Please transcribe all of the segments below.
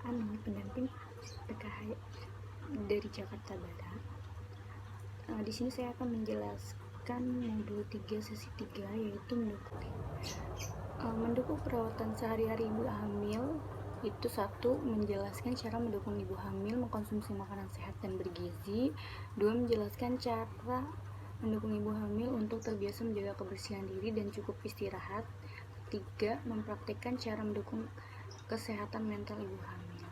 Anu, pendamping PKH dari Jakarta Barat. Di sini saya akan menjelaskan modul 3 sesi 3, yaitu mendukung perawatan sehari-hari ibu hamil. Itu satu, menjelaskan cara mendukung ibu hamil mengkonsumsi makanan sehat dan bergizi. Dua, menjelaskan cara mendukung ibu hamil untuk terbiasa menjaga kebersihan diri dan cukup istirahat. Tiga, mempraktikkan cara mendukung kesehatan mental ibu hamil.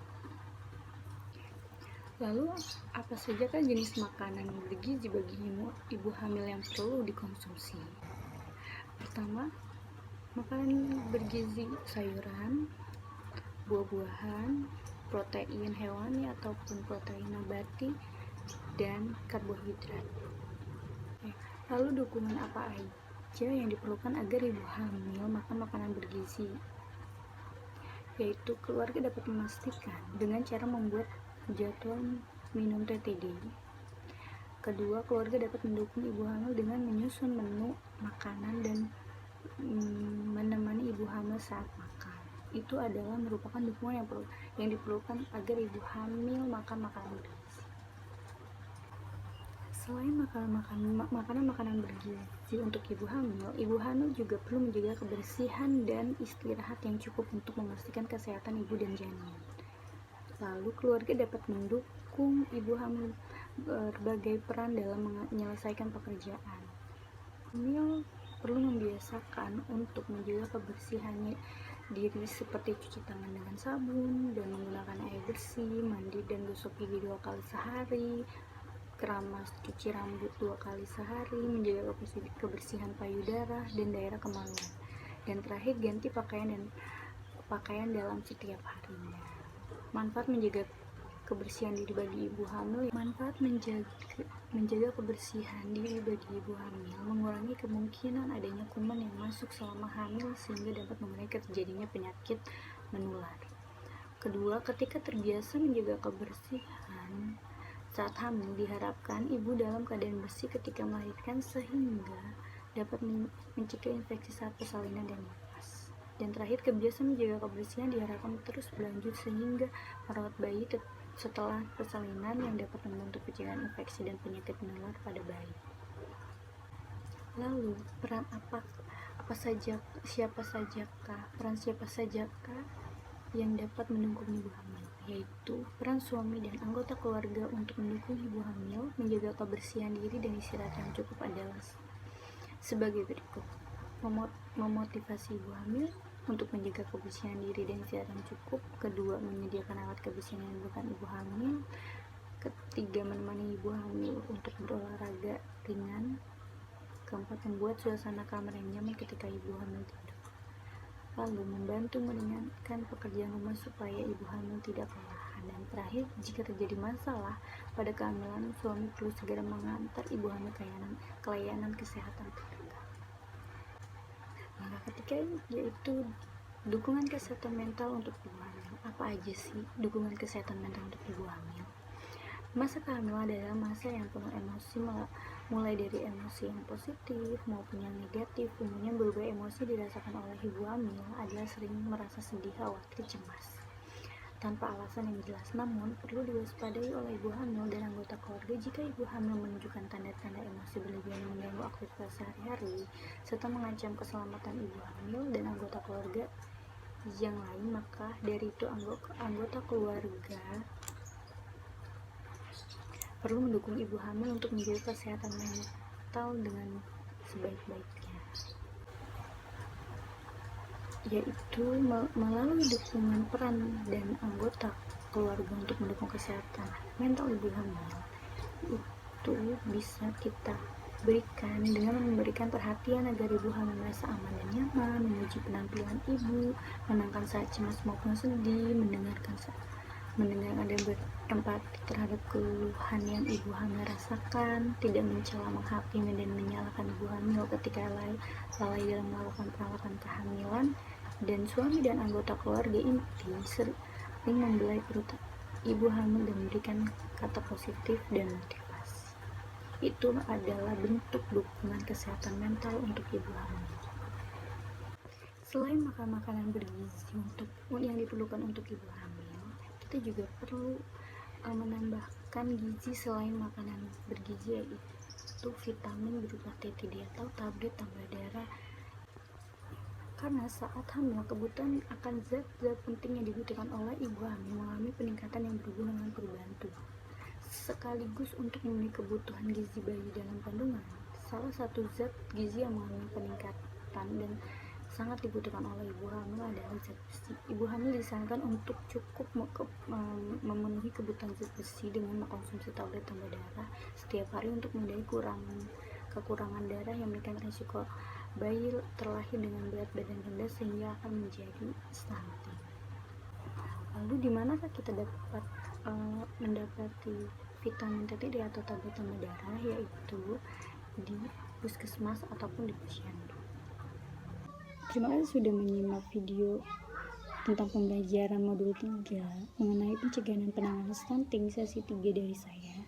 Lalu, apa saja kan jenis makanan bergizi bagi ibu hamil yang perlu dikonsumsi? Pertama, makanan bergizi sayuran, buah-buahan, protein hewani ataupun protein nabati, dan karbohidrat. Lalu dukungan apa aja yang diperlukan agar ibu hamil makan makanan bergizi? Yaitu keluarga dapat memastikan dengan cara membuat jadwal minum TTD. Kedua, keluarga dapat mendukung ibu hamil dengan menyusun menu makanan dan menemani ibu hamil saat makan. Itu adalah merupakan dukungan yang diperlukan agar ibu hamil makan makanan bergizi. Selain makanan bergizi untuk ibu hamil juga perlu menjaga kebersihan dan istirahat yang cukup untuk memastikan kesehatan ibu dan janin. Lalu keluarga dapat mendukung ibu hamil berbagai peran dalam menyelesaikan pekerjaan. Hamil perlu membiasakan untuk menjaga kebersihannya diri seperti cuci tangan dengan sabun dan menggunakan air bersih, mandi dan gosok gigi 2 kali sehari, keramas cuci rambut 2 kali sehari, menjaga kebersihan payudara dan daerah kemaluan. Dan terakhir, ganti pakaian dalam setiap harinya. Manfaat menjaga kebersihan diri bagi ibu hamil. Manfaat menjaga kebersihan diri bagi ibu hamil mengurangi kemungkinan adanya kuman yang masuk selama hamil sehingga dapat mengurangi terjadinya penyakit menular. Kedua, ketika terbiasa menjaga kebersihan saat hamil, diharapkan ibu dalam keadaan bersih ketika melahirkan sehingga dapat mencegah infeksi saat persalinan dan nifas. Dan terakhir, kebiasaan menjaga kebersihan diharapkan terus berlanjut sehingga merawat bayi setelah persalinan yang dapat membantu pencegahan infeksi dan penyakit menular pada bayi. Lalu, peran siapa sajakah yang dapat mendukung ibu hamil? Yaitu peran suami dan anggota keluarga untuk mendukung ibu hamil menjaga kebersihan diri dan istirahat yang cukup adalah sebagai berikut. Memotivasi ibu hamil untuk menjaga kebersihan diri dan istirahat yang cukup. Kedua, menyediakan alat kebersihan yang dibutuhkan ibu hamil. Ketiga, menemani ibu hamil untuk berolahraga ringan. Keempat, membuat suasana kamar yang nyaman ketika ibu hamil tidur. Lalu, membantu meringankan pekerjaan rumah supaya ibu hamil tidak kelelahan. Dan terakhir, jika terjadi masalah pada kehamilan, suami perlu segera mengantar ibu hamil ke layanan kesehatan terdekat. Ketiga, yaitu dukungan kesehatan mental untuk ibu hamil. Apa aja sih dukungan kesehatan mental untuk ibu hamil? Masa kehamilan adalah masa yang penuh emosi, mulai dari emosi yang positif maupun yang negatif. Umumnya berbagai emosi dirasakan oleh ibu hamil adalah sering merasa sedih, khawatir, cemas tanpa alasan yang jelas. Namun, perlu diwaspadai oleh ibu hamil dan anggota keluarga jika ibu hamil menunjukkan tanda-tanda emosi berlebihan yang mengganggu aktivitas sehari-hari serta mengancam keselamatan ibu hamil dan anggota keluarga yang lain, maka dari itu anggota keluarga perlu mendukung ibu hamil untuk menjaga kesehatan mental dengan sebaik-baiknya, yaitu melalui dukungan peran dan anggota keluarga untuk mendukung kesehatan mental ibu hamil. Itu bisa kita berikan dengan memberikan perhatian agar ibu hamil merasa aman dan nyaman, memuji penampilan ibu, menenangkan saat cemas maupun sedih, mendengarkan dan berempati terhadap keluhan yang ibu hamil rasakan, tidak mencela, menghakimi dan menyalahkan ibu hamil ketika lalai dalam melakukan perawatan kehamilan. Dan suami dan anggota keluarga inti sering membelai perut ibu hamil dan memberikan kata positif dan motivasi. Itu adalah bentuk dukungan kesehatan mental untuk ibu hamil. Selain makan makanan bergizi yang diperlukan untuk ibu hamil, kita juga perlu menambahkan gizi selain makanan bergizi, yaitu vitamin berupa TTD atau tablet tambah darah. Karena saat hamil, kebutuhan akan zat-zat penting yang dibutuhkan oleh ibu hamil mengalami peningkatan yang berhubungan dengan perubahan tubuh. Sekaligus untuk memenuhi kebutuhan gizi bayi dalam kandungan, salah satu zat gizi yang mengalami peningkatan dan sangat dibutuhkan oleh ibu hamil adalah zat besi. Ibu hamil disarankan untuk cukup memenuhi kebutuhan zat besi dengan mengkonsumsi tablet tambah darah setiap hari untuk menghindari kekurangan darah yang meningkatkan risiko bayi terlahir dengan berat badan rendah sehingga akan menjadi stunting. Lalu di manakah kita dapat mendapati vitamin TTD atau tablet tambah darah? Yaitu di puskesmas ataupun di posyandu. Terima kasih sudah menyimak video tentang pembelajaran modul 3 mengenai pencegahan dan penanganan stunting sesi 3 dari saya.